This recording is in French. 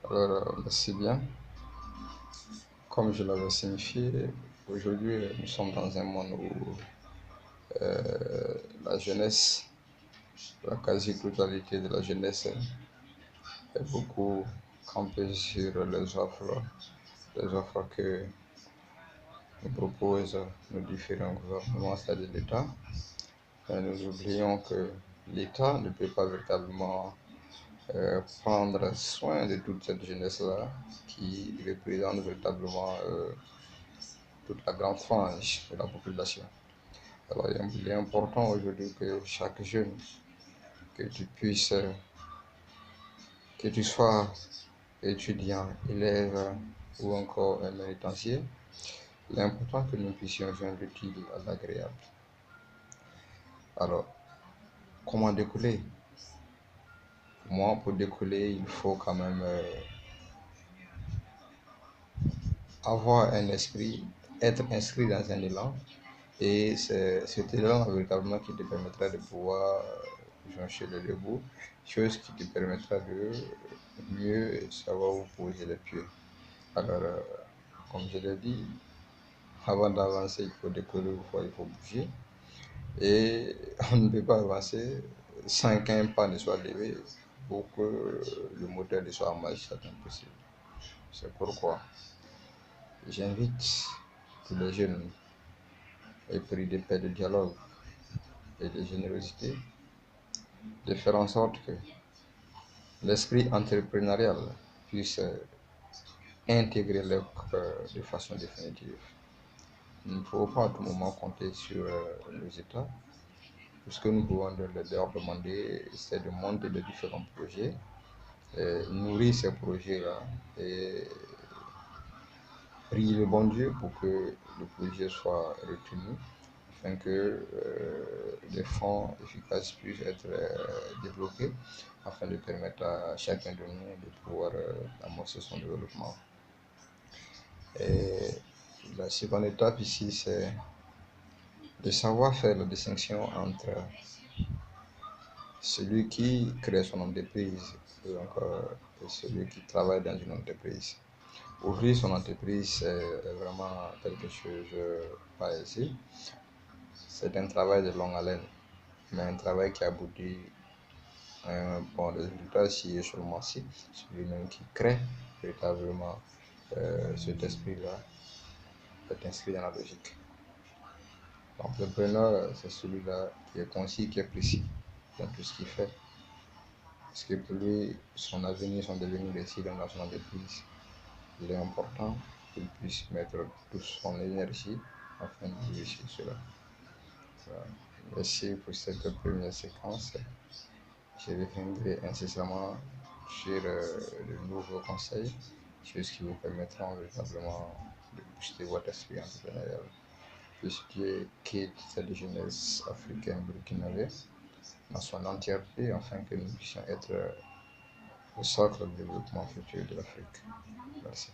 Merci bien. Comme je l'avais signifié, aujourd'hui, nous sommes dans un monde où la jeunesse, la quasi-totalité de la jeunesse est beaucoup campée sur les offres que nous proposent nos différents gouvernements, c'est-à-dire l'État. Mais nous oublions que l'État ne peut pas véritablement prendre soin de toute cette jeunesse-là qui représente véritablement toute la grande frange de la population. Alors, il est important aujourd'hui que chaque jeune, que tu puisses, que tu sois étudiant, élève ou encore un ménitencier, il est important que nous puissions joindre l'utile à l'agréable. Alors, comment décoller? Moi, pour décoller, il faut quand même avoir un esprit, être inscrit dans un élan. Et c'est cet élan véritablement qui te permettra de pouvoir joncher le debout, chose qui te permettra de mieux savoir où poser les pieds. Alors, comme je l'ai dit, avant d'avancer, il faut décoller, il faut bouger. Et on ne peut pas avancer sans qu'un pas ne soit levé pour que le moteur ne soit en marche, c'est impossible. C'est pourquoi j'invite tous les jeunes épris de paix, de dialogue et de générosité de faire en sorte que l'esprit entrepreneurial puisse intégrer leur de façon définitive. Il ne faut pas à tout moment compter sur nos États. Tout ce que nous pouvons leur demander, c'est de monter de différents projets, nourrir ces projets-là et prier le bon Dieu pour que le projet soit retenu afin que des fonds efficaces puissent être débloqués afin de permettre à chacun de nous de pouvoir amorcer son développement. Et la seconde étape ici, c'est de savoir faire la distinction entre celui qui crée son entreprise et celui qui travaille dans une entreprise. Ouvrir son entreprise, c'est vraiment quelque chose pas aisé. C'est un travail de longue haleine, mais un travail qui aboutit à un bon résultat si et seulement si celui-même qui crée véritablement cet esprit-là est inscrit dans la logique. L'entrepreneur, c'est celui-là qui est concis, qui est précis dans tout ce qu'il fait. Parce que pour lui, son avenir, son devenir ici dans son entreprise, il est important qu'il puisse mettre toute son énergie afin de réussir cela. Voilà. Merci pour cette première séquence. Je reviendrai incessamment sur de nouveaux conseils, choses qui vous permettront véritablement de booster votre esprit entrepreneurial. Puisque quitte cette jeunesse africaine burkinabé dans son entièreté afin que nous puissions être le socle de développement futur de l'Afrique. Merci.